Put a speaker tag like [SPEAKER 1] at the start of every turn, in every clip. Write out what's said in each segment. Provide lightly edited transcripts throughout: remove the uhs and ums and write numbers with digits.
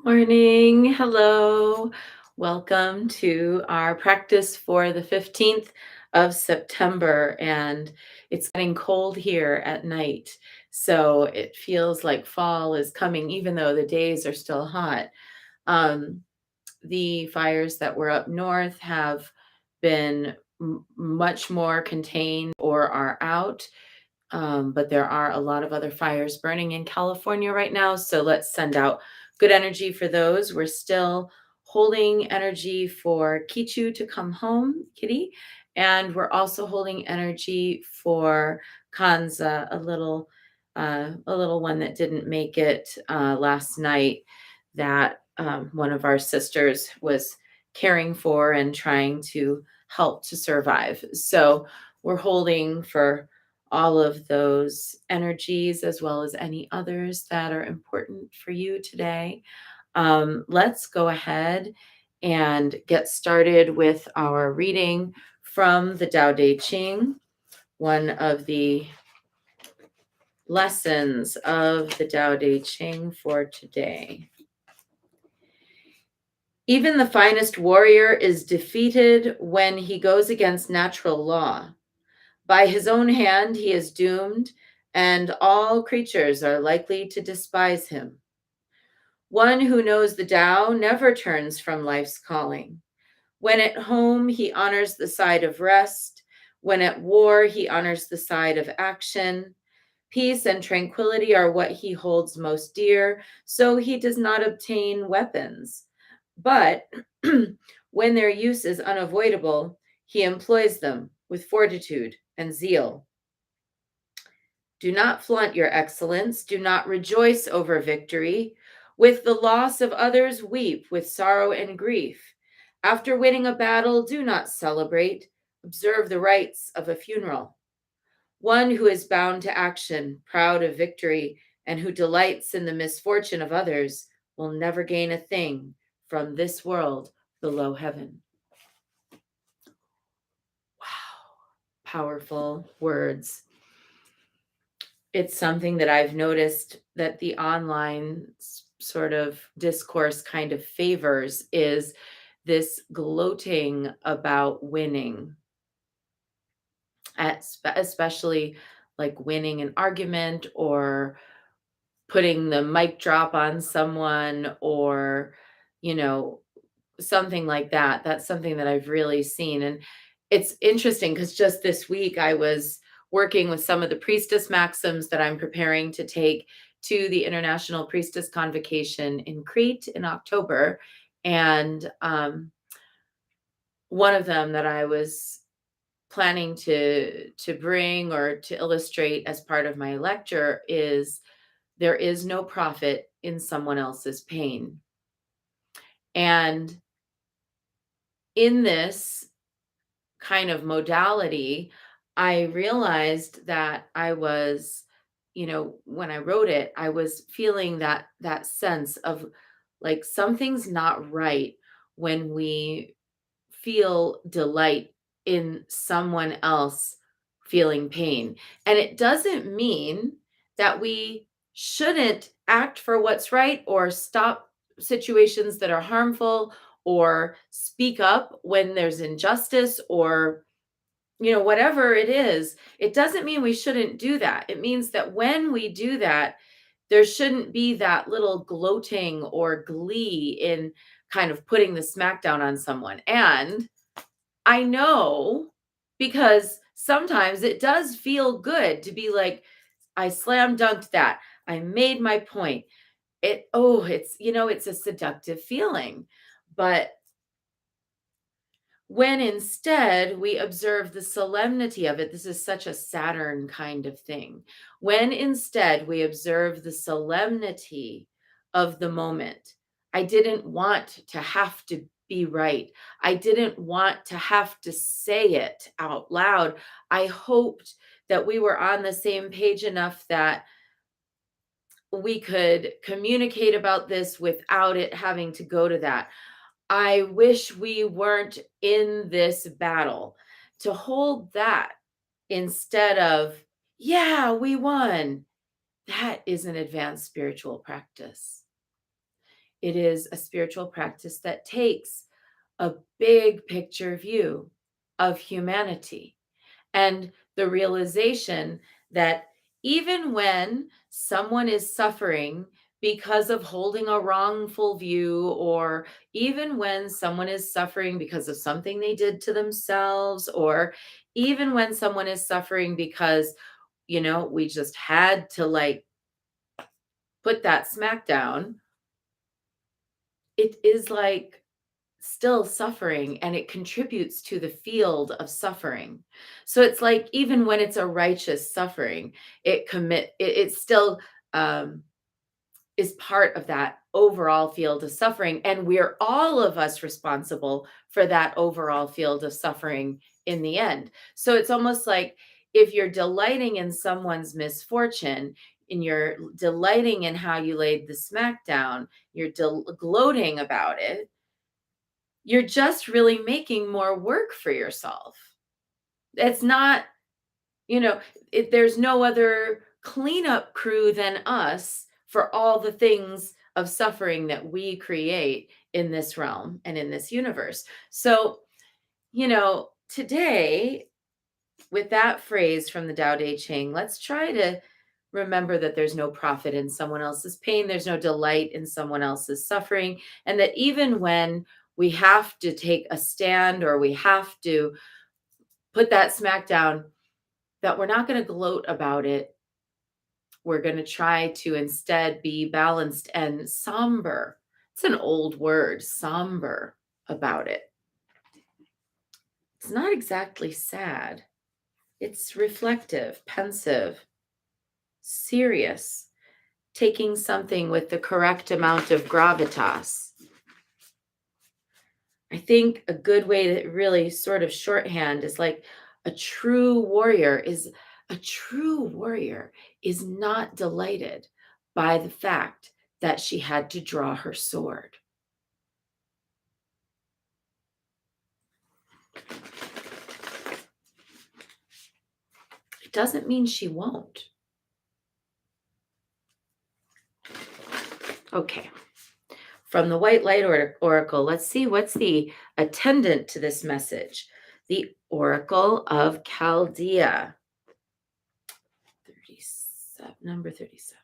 [SPEAKER 1] Morning. Hello. Welcome to our practice for the 15th of September. And it's getting cold here at night. So it feels like fall is coming, even though the days are still hot. Um, the fires that were up north have been much more contained or are out. But there are a lot of other fires burning in California right now. So let's send out good energy for those. We're still holding energy for Kichu to come home, Kitty. And we're also holding energy for Kanza, a little one that didn't make it last night that one of our sisters was caring for and trying to help to survive. So we're holding for all of those energies as well as any others that are important for you today. Let's go ahead and get started with our reading from the Tao Te Ching, one of the lessons of the Tao Te Ching for today. Even the finest warrior is defeated when he goes against natural law. By his own hand he is doomed, and all creatures are likely to despise him. One who knows the Tao never turns from life's calling. When at home, he honors the side of rest. When at war, he honors the side of action. Peace and tranquility are what he holds most dear, so he does not obtain weapons. But when their use is unavoidable, he employs them with fortitude and zeal. Do not flaunt your excellence. Do not rejoice over victory. With the loss of others, weep with sorrow and grief. After winning a battle, do not celebrate. Observe the rites of a funeral. One who is bound to action, proud of victory, and who delights in the misfortune of others will never gain a thing from this world below heaven. Wow, powerful words. It's something that I've noticed that the online sort of discourse kind of favors is this gloating about winning, especially like winning an argument or putting the mic drop on someone or, you know, something like that. That's something that I've really seen. And it's interesting because just this week I was working with some of the priestess maxims that I'm preparing to take to the International Priestess Convocation in Crete in October. And one of them that I was planning to bring or to illustrate as part of my lecture is there is no profit in someone else's pain. And in this kind of modality, I realized that I was, when I wrote it, I was feeling that sense of like something's not right when we feel delight in someone else feeling pain. And it doesn't mean that we shouldn't act for what's right or stop situations that are harmful or speak up when there's injustice or whatever it is. It doesn't mean we shouldn't do that. It means that when we do that, there shouldn't be that little gloating or glee in kind of putting the smackdown on someone. And I know because sometimes it does feel good to be like, I slam dunked that. I made my point. It's a seductive feeling. But when instead we observe the solemnity of it, this is such a Saturn kind of thing. When instead we observe the solemnity of the moment, I didn't want to have to be right. I didn't want to have to say it out loud. I hoped that we were on the same page enough that we could communicate about this without it having to go to that. I wish we weren't in this battle. To hold that instead of, yeah, we won, that is an advanced spiritual practice. It is a spiritual practice that takes a big picture view of humanity and the realization that even when someone is suffering because of holding a wrongful view, or even when someone is suffering because of something they did to themselves, or even when someone is suffering because, we just had to like put that smack down, it is like still suffering and it contributes to the field of suffering. So it's like even when it's a righteous suffering, it still um is part of that overall field of suffering, and we're all of us responsible for that overall field of suffering in the end. So it's almost like if you're delighting in someone's misfortune and you're delighting in how you laid the smackdown, you're gloating about it, you're just really making more work for yourself. It's not, you know, there's no other cleanup crew than us for all the things of suffering that we create in this realm and in this universe. So, today, with that phrase from the Tao Te Ching, let's try to remember that there's no profit in someone else's pain, there's no delight in someone else's suffering, and that even when we have to take a stand or we have to put that smack down, that we're not going to gloat about it. We're going to try to instead be balanced and somber. It's an old word, somber, about it. It's not exactly sad. It's reflective, pensive, serious, taking something with the correct amount of gravitas. I think a good way to really sort of shorthand is like a true warrior is not delighted by the fact that she had to draw her sword. It doesn't mean she won't. Okay. From the White Light Oracle, let's see what's the attendant to this message. The Oracle of Chaldea. 37, number 37.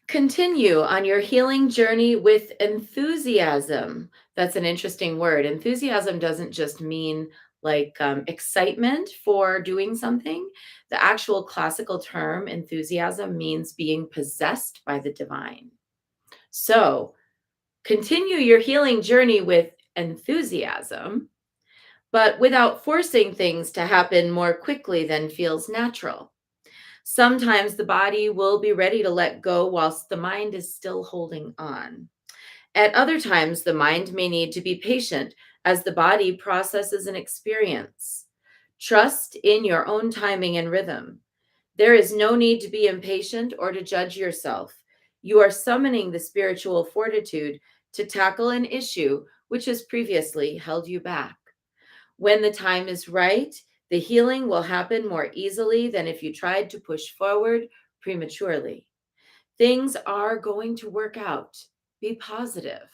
[SPEAKER 1] Continue on your healing journey with enthusiasm. That's an interesting word. Enthusiasm doesn't just mean like excitement for doing something. The actual classical term enthusiasm means being possessed by the divine. So continue your healing journey with enthusiasm, but without forcing things to happen more quickly than feels natural. Sometimes the body will be ready to let go whilst the mind is still holding on. At other times, the mind may need to be patient as the body processes an experience. Trust in your own timing and rhythm. There is no need to be impatient or to judge yourself. You are summoning the spiritual fortitude to tackle an issue which has previously held you back. When the time is right, the healing will happen more easily than if you tried to push forward prematurely. Things are going to work out. Be positive.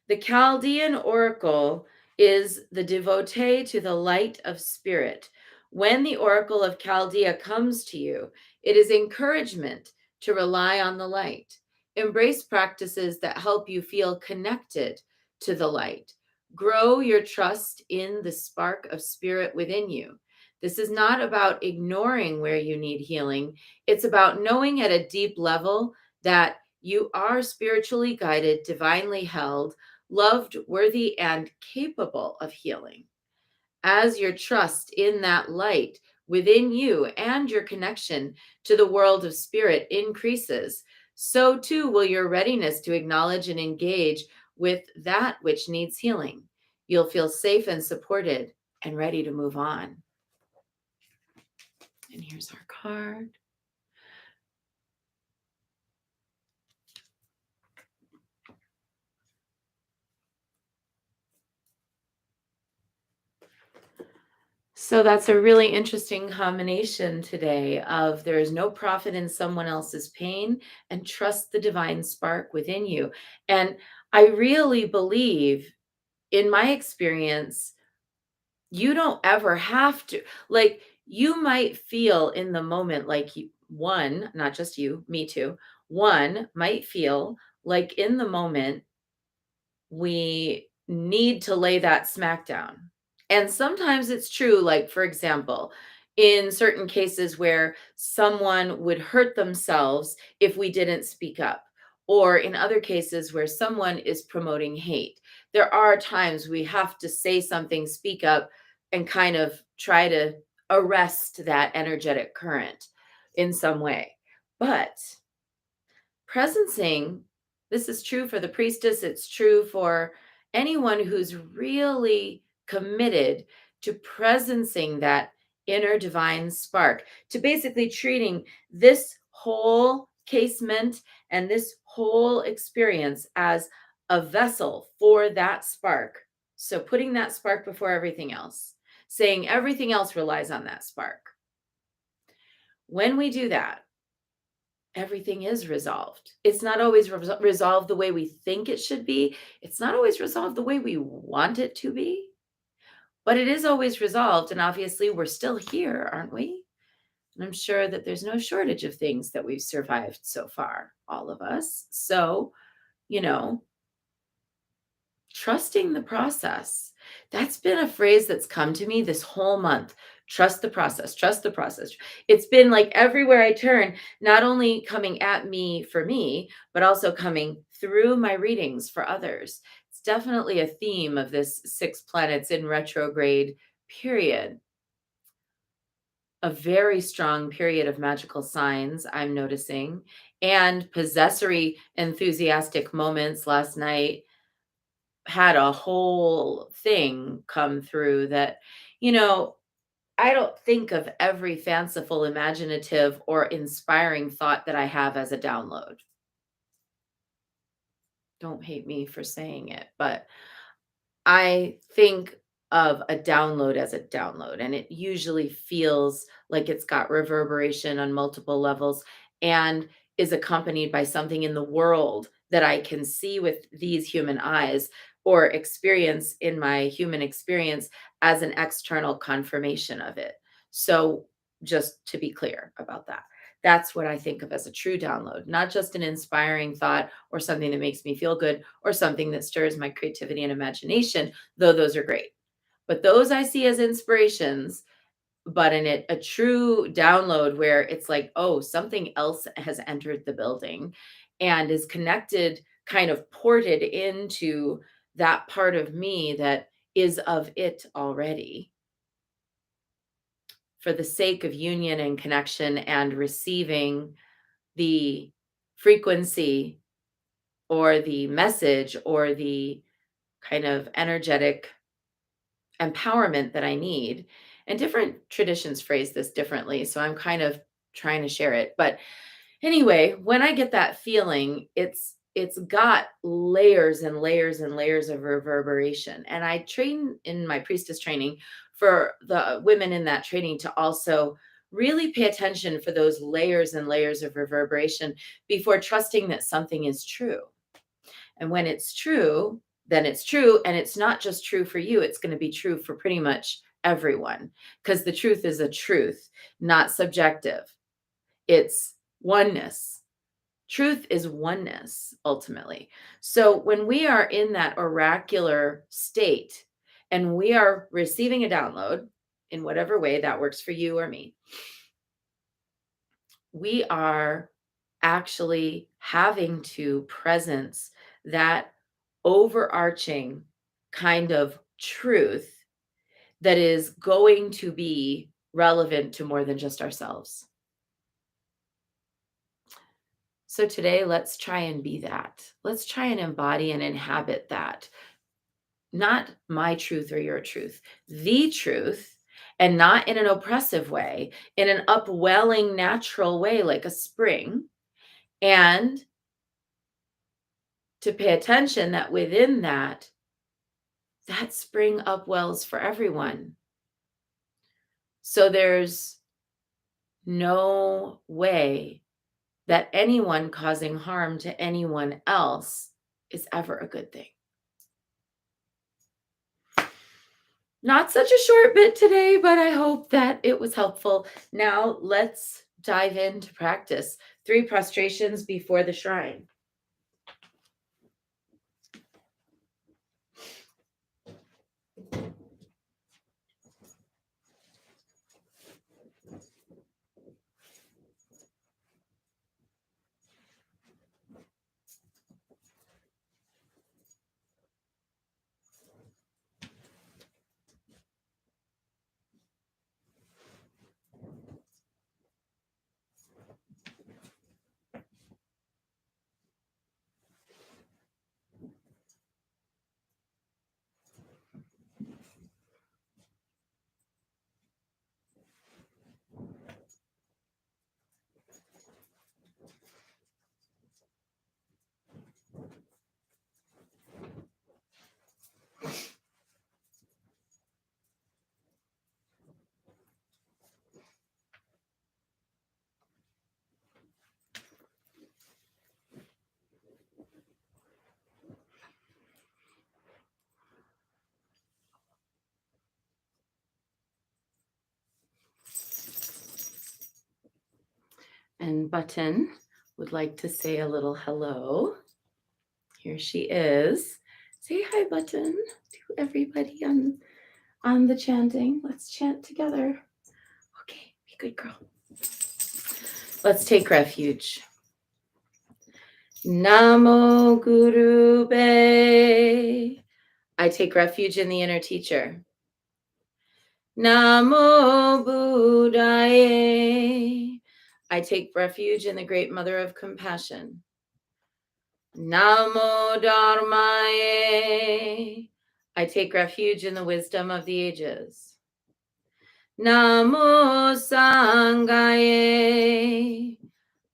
[SPEAKER 1] The Chaldean oracle is the devotee to the light of spirit. When the oracle of Chaldea comes to you, it is encouragement to rely on the light. Embrace practices that help you feel connected to the light. Grow your trust in the spark of spirit within you. This is not about ignoring where you need healing. It's about knowing at a deep level that you are spiritually guided, divinely held, loved, worthy, and capable of healing. As your trust in that light within you and your connection to the world of spirit increases, so too will your readiness to acknowledge and engage with that which needs healing. You'll feel safe and supported and ready to move on. And here's our card. So that's a really interesting combination today of there is no profit in someone else's pain and trust the divine spark within you. And I really believe, in my experience, you don't ever have to. Like, you might feel in the moment like one, not just you, me too, one might feel like in the moment we need to lay that smack down. And sometimes it's true, like, for example, in certain cases where someone would hurt themselves if we didn't speak up, or in other cases where someone is promoting hate. There are times we have to say something, speak up, and kind of try to arrest that energetic current in some way. But presencing, this is true for the priestess, it's true for anyone who's really committed to presencing that inner divine spark, to basically treating this whole casement and this whole experience as a vessel for that spark. So putting that spark before everything else, saying everything else relies on that spark. When we do that, everything is resolved. It's not always resolved the way we think it should be. It's not always resolved the way we want it to be, but it is always resolved. And obviously, we're still here, aren't we? And I'm sure that there's no shortage of things that we've survived so far, all of us. So, you know, trusting the process. That's been a phrase that's come to me this whole month. Trust the process, trust the process. It's been like everywhere I turn, not only coming at me for me, but also coming through my readings for others. It's definitely a theme of this six planets in retrograde period. A very strong period of magical signs, I'm noticing, and possessory enthusiastic moments last night had a whole thing come through that, you know, I don't think of every fanciful, imaginative, or inspiring thought that I have as a download. Don't hate me for saying it, but I think of a download as a download, and it usually feels like it's got reverberation on multiple levels and is accompanied by something in the world that I can see with these human eyes or experience in my human experience as an external confirmation of it. So, just to be clear about that. That's what I think of as a true download, not just an inspiring thought or something that makes me feel good or something that stirs my creativity and imagination, though those are great. But those I see as inspirations, but in it, a true download where it's like, oh, something else has entered the building and is connected, kind of ported into that part of me that is of it already for the sake of union and connection and receiving the frequency or the message or the kind of energetic empowerment that I need. And different traditions phrase this differently. So I'm kind of trying to share it. But anyway, when I get that feeling, it's got layers and layers and layers of reverberation. And I train in my priestess training for the women in that training to also really pay attention for those layers and layers of reverberation before trusting that something is true. And when it's true, then it's true. And it's not just true for you, it's going to be true for pretty much everyone because the truth is a truth, not subjective. It's oneness. Truth is oneness, ultimately. So when we are in that oracular state and we are receiving a download in whatever way that works for you or me, we are actually having to presence that overarching kind of truth that is going to be relevant to more than just ourselves. So today, let's try and be that. Let's try and embody and inhabit that. Not my truth or your truth, the truth, and not in an oppressive way, in an upwelling, natural way, like a spring. And to pay attention that within that, that spring upwells for everyone. So there's no way that anyone causing harm to anyone else is ever a good thing. Not such a short bit today, but I hope that it was helpful. Now let's dive into practice. 3 prostrations before the shrine. And Button would like to say a little hello. Here she is. Say hi, Button, to everybody on the chanting. Let's chant together. Okay, be a good girl. Let's take refuge. Namo Guru Be. I take refuge in the inner teacher. Namo Buddhaye. I take refuge in the great mother of compassion. Namo Dharmaye. I take refuge in the wisdom of the ages. Namo Sanghaye.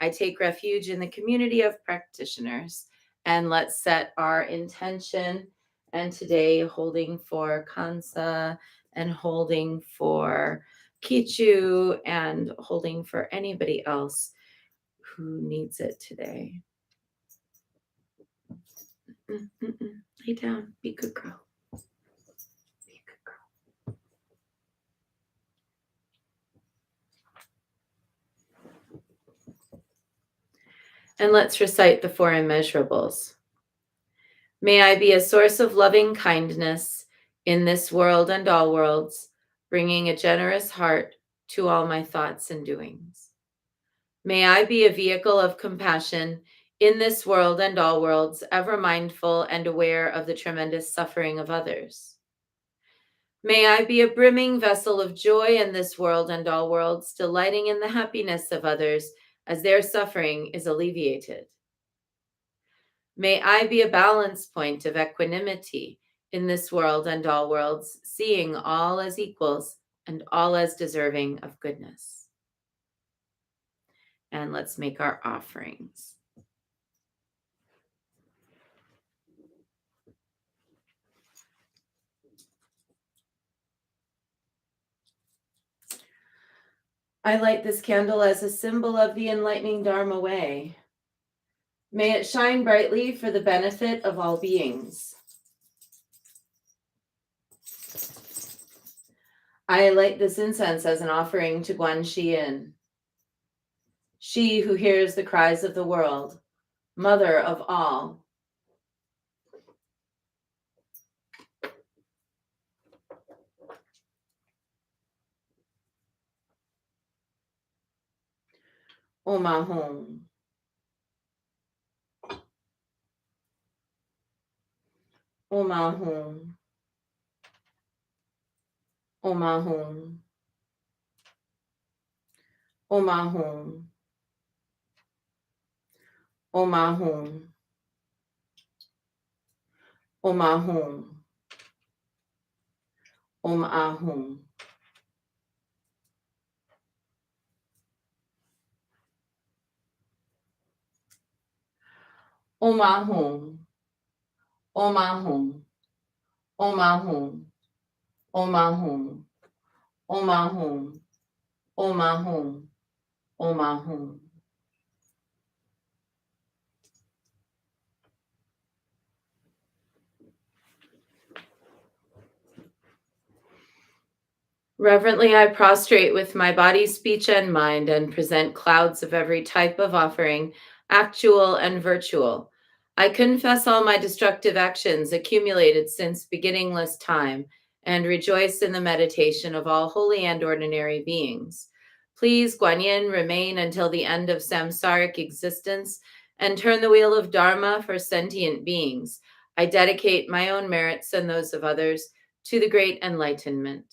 [SPEAKER 1] I take refuge in the community of practitioners. And let's set our intention. And today, holding for Kansa and holding for Kichu and holding for anybody else who needs it today. Lay down. Be a good girl. Be a good girl. And let's recite the 4 immeasurables. May I be a source of loving kindness in this world and all worlds, bringing a generous heart to all my thoughts and doings. May I be a vehicle of compassion in this world and all worlds, ever mindful and aware of the tremendous suffering of others. May I be a brimming vessel of joy in this world and all worlds, delighting in the happiness of others as their suffering is alleviated. May I be a balance point of equanimity in this world and all worlds, seeing all as equals and all as deserving of goodness. And let's make our offerings. I light this candle as a symbol of the enlightening Dharma way. May it shine brightly for the benefit of all beings. I light this incense as an offering to Guan Yin, she who hears the cries of the world, mother of all. Om Ahom. Om Ahom. Om Ahom. Om Ahom. Om Ahom. Om Ahom. Om Ahom. Om Ahom. Om Ahom. Om Ahom. Om Ahom. Om Ahom. Om Ahum, Om Ahum. Reverently, I prostrate with my body, speech, and mind and present clouds of every type of offering, actual and virtual. I confess all my destructive actions accumulated since beginningless time and rejoice in the meditation of all holy and ordinary beings. Please, Guanyin, remain until the end of samsaric existence and turn the wheel of Dharma for sentient beings. I dedicate my own merits and those of others to the great enlightenment.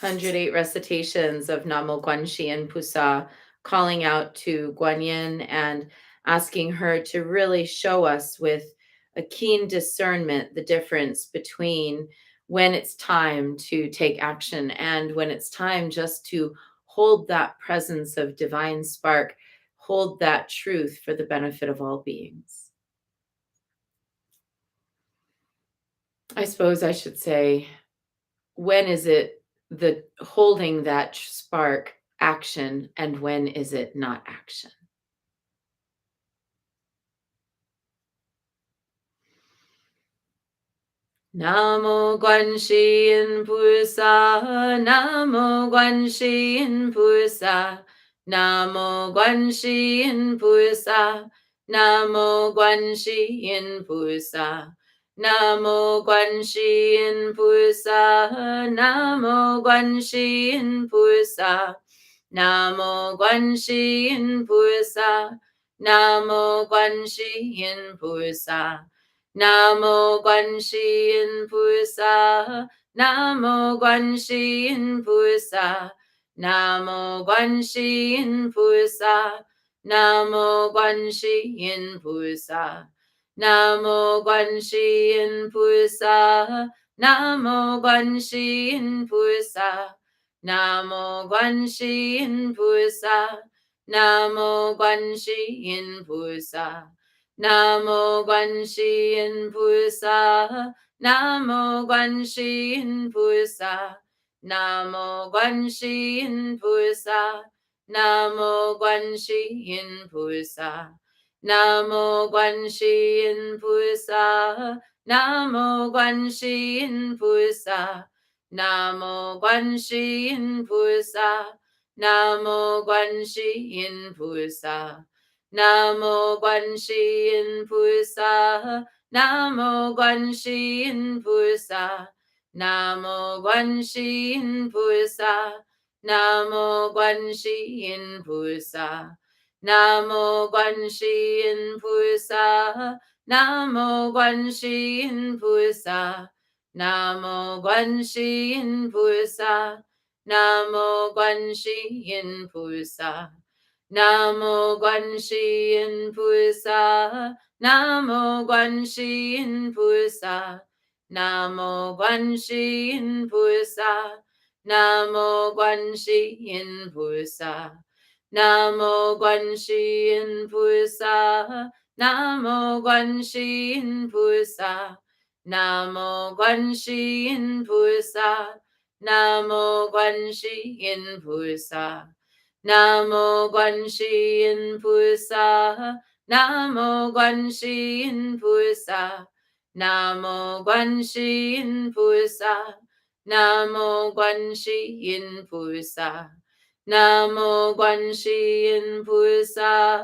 [SPEAKER 1] 108 recitations of Namo Guanxi and Pusa, calling out to Guanyin and asking her to really show us with a keen discernment the difference between when it's time to take action and when it's time just to hold that presence of divine spark, hold that truth for the benefit of all beings. I suppose I should say, when is it the holding that spark action and when is it not action? Namo Guanxi Yin Pusa, Namo Guanxi Yin Pusa, Namo Guanxi Yin Pusa, Namo Guanxi Yin Pusa, Namo Guanxi Yin Pusa, Namo Guanxi Yin Pusa, Namo Guanxi Yin Pusa, Namo Guanxi Yin Pusa. Namo Guanxi Yin Pusa, Namo Guanxi Yin Pusa, Namo Guanxi Yin Pusa, Namo Guanxi Yin Pusa, Namo Guanxi Yin Pusa, Namo Guanxi Yin Pusa, Namo Guanxi Yin Pusa, Namo Guanxi Yin Pusa. Namo Guanxi Yin Pusa, Namo Guanxi Yin Pusa, Namo Guanxi Yin Pusa, Namo Guanxi Yin Pusa, Namo Guanxi Yin Pusa, Namo Guanxi Yin Pusa, Namo Guanxi Yin Pusa, Namo Guanxi Yin Pusa. Namo Guanxi Yin Pusa, Namo Guanxi Yin Pusa, Namo Guanxi Yin Pusa, Namo Guanxi Yin Pusa, Namo Guanxi Yin Pusa, Namo Guanxi Yin Pusa, Namo Guanxi Yin Pusa, Namo Guanxi Yin Pusa. Namo Guanxi Yin Pusa, Namo Guanxi Yin Pusa, Namo Guanxi Yin Pusa, Namo Guanxi Yin Pusa, Namo Guanxi Yin Pusa, Namo Guanxi Yin Pusa, Namo Guanxi Yin Pusa, Namo Guanxi Yin Pusa. Namo Guanxi Yin Pusa, Namo Guanxi Yin Pusa, Namo Guanxi Yin Pusa, Namo Guanxi Yin Pusa, Namo Guanxi Yin Pusa,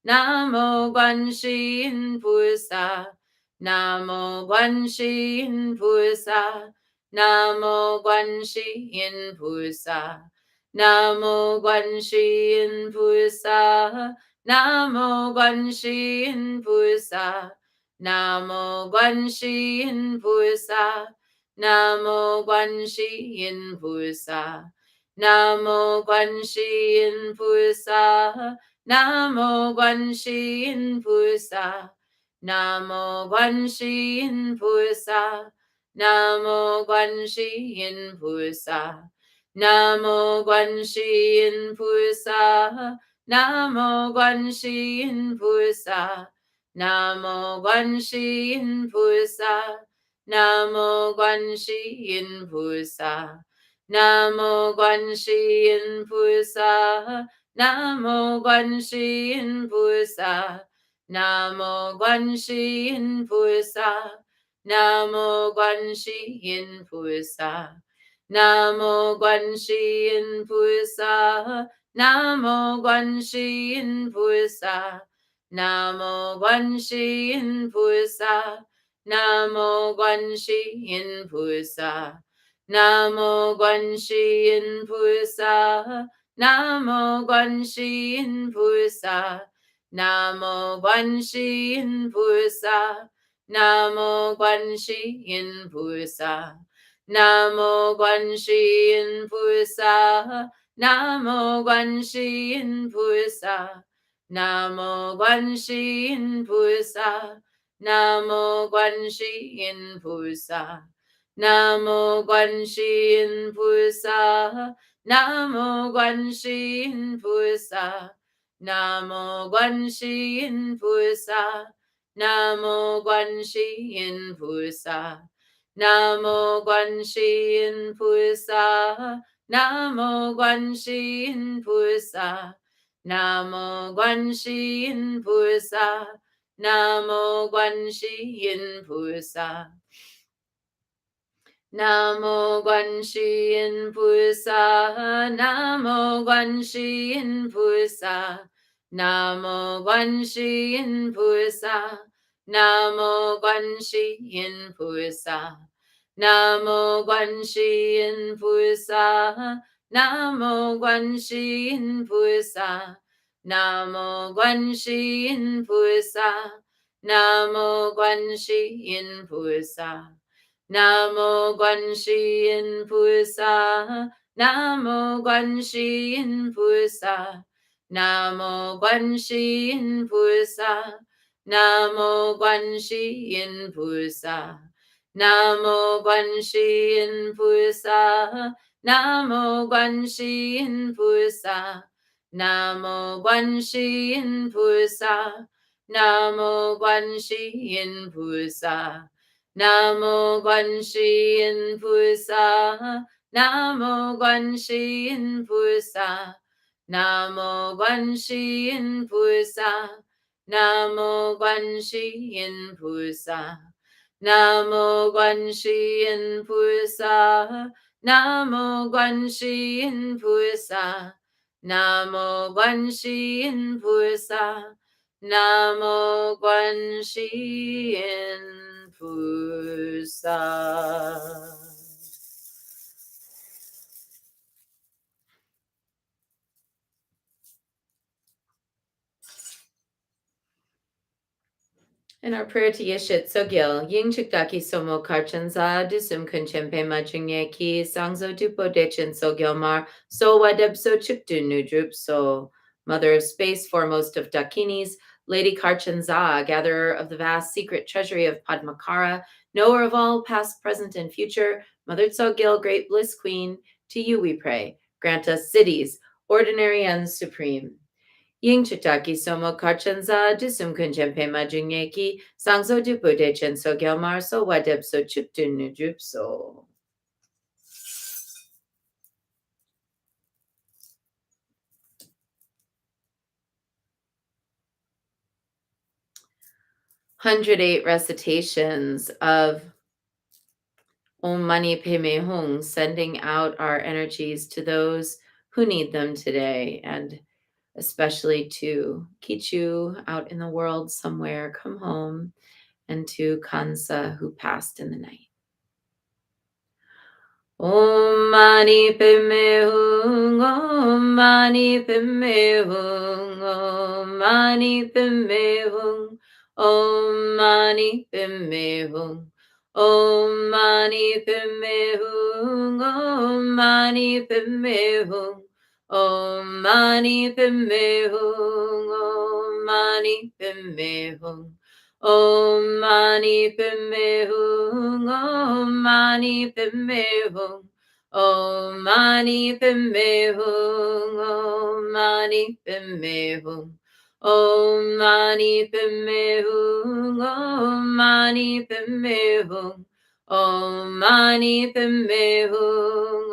[SPEAKER 1] Namo Guanxi Yin Pusa, Namo Guanxi Yin Pusa, Namo Guanxi Yin Pusa. Namo Guanxi Yin Pusa, Namo Guanxi Yin Pusa, Namo Guanxi Yin Pusa, Namo Guanxi Yin Pusa, Namo Guanxi Yin Pusa, Namo Guanxi Yin Pusa, Namo Guanxi Yin Pusa, Namo Guanxi Yin Pusa. Namo Guanxi Yin Pusa, Namo Guanxi Yin Pusa, Namo Guanxi Yin Pusa, Namo Guanxi Yin Pusa, Namo Guanxi Yin Pusa, Namo Guanxi Yin Pusa, Namo Guanxi Yin Pusa, Namo Guanxi Yin Pusa, Namo Guanxi Yin Pusa, Namo Guanxi Yin Pusa, Namo Guanxi Yin Pusa, Namo Guanxi Yin Pusa. Namo Guanxi Yin Pusa, Namo Guanxi Yin Pusa, Namo Guanxi Yin Pusa, Namo Guanxi Yin Pusa, Namo Guanxi Yin Pusa, Namo Guanxi Yin Pusa, Namo Guanxi Yin Pusa, Namo Guanxi Yin Pusa. Namo Guanxi Yin Pusa, Namo Guanxi Yin Pusa, Namo Guanxi Yin Pusa, Namo Guanxi Yin Pusa, Namo Guanxi Yin Pusa, Namo Guanxi Yin Pusa, Namo Guanxi Yin Pusa, Namo Guanxi Yin Pusa. Namo Guanxi Yin Pusa, Namo Guanxi Yin Pusa, Namo Guanxi Yin Pusa, Namo Guanxi Yin Pusa, Namo Guanxi Yin Pusa, Namo Guanxi Yin Pusa, Namo Guanxi Yin Pusa, Namo Guanxi Yin Pusa. Namo Guanxi Yin Pusa, Namo Guanxi Yin Pusa, Namo Guanxi Yin Pusa, Namo Guanxi Yin Pusa, Namo Guanxi Yin Pusa, Namo Guanxi Yin Pusa, Namo Guanxi Yin Pusa, Namo Guanxi Yin Pusa. Namo Guanxi Yin Pusa, Namo Guanxi Yin Pusa, Namo Guanxi Yin Pusa, Namo Guanxi Yin Pusa, Namo Guanxi Yin Pusa, Namo Guanxi Yin Pusa, Namo Guanxi Yin Pusa, Namo Guanxi Yin Pusa. And our prayer to Yeshit Sogil, Ying Chukdaki Somo Karchanza, Dusum Kunchempe Majunye Ki, Sangzo Dupo Dechen Sogilmar, So Wadeb So Chukdu Nudrup, So Mother of Space, foremost of Dakinis, Lady Karchanza, gatherer of the vast secret treasury of Padmakara, knower of all past, present, and future, Mother Tsogil, great bliss queen, to you we pray. Grant us cities, ordinary and supreme. Ying Chitaki Somo Karchanza, Dusum Kunjempe Majunyeki, Sangzo Dupu Dechen So Gelmar So Wadeb So Chuptun Nujup So. "108 recitations of Om Mani Padme Hum, sending out our energies to those who need them today, and especially to Kichu out in the world somewhere, come home, and to Kansa who passed in the night. Om Mani Padme Hum, Om Mani Padme Hum, Om Mani Padme Hum, Om Mani Padme Hum, Om Mani Padme Hum, Om Mani Padme Hum, Om Mani Padme Hum, Om Mani Padme Hum. Om Mani Padme Hum, Om Mani Padme Hum, Om Mani Padme Hum, Om Mani Padme Hum, Om Mani Padme Hum, Om Mani Padme Hum, Om Mani Padme Hum,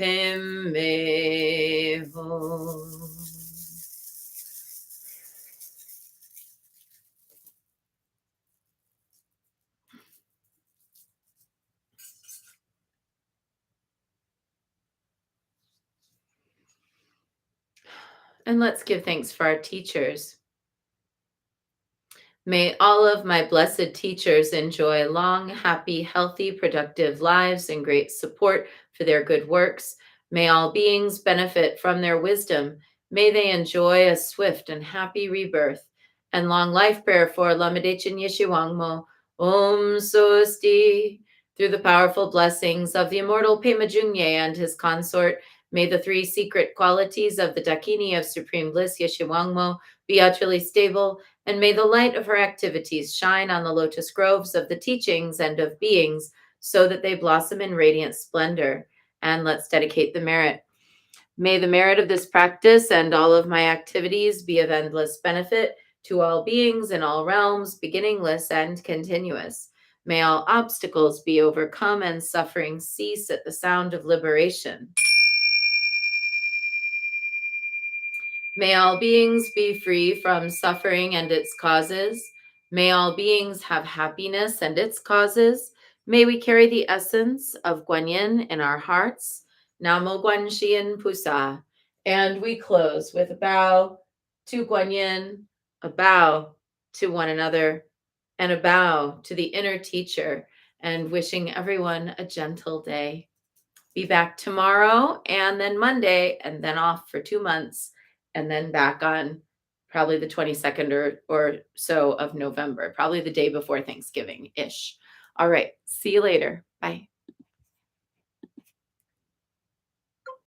[SPEAKER 1] Himmeho. And let's give thanks for our teachers. May all of my blessed teachers enjoy long, happy, healthy, productive lives and great support for their good works. May all beings benefit from their wisdom. May they enjoy a swift and happy rebirth. And long life prayer for Lamadechin Yeshiwangmo. Om Sosti. Through the powerful blessings of the immortal Pema Jungye and his consort, may the three secret qualities of the Dakini of Supreme Bliss Yeshiwangmo be utterly stable, and may the light of her activities shine on the lotus groves of the teachings and of beings so that they blossom in radiant splendor. And let's dedicate the merit. May the merit of this practice and all of my activities be of endless benefit to all beings in all realms, beginningless and continuous. May all obstacles be overcome and suffering cease at the sound of liberation. May all beings be free from suffering and its causes. May all beings have happiness and its causes. May we carry the essence of Guanyin in our hearts. Namo Guanxin Pusa. And we close with a bow to Guanyin, a bow to one another, and a bow to the inner teacher, and wishing everyone a gentle day. Be back tomorrow and then Monday, and then off for 2 months, and then back on probably the 22nd or so of November, probably the day before Thanksgiving ish. All right. See you later. Bye.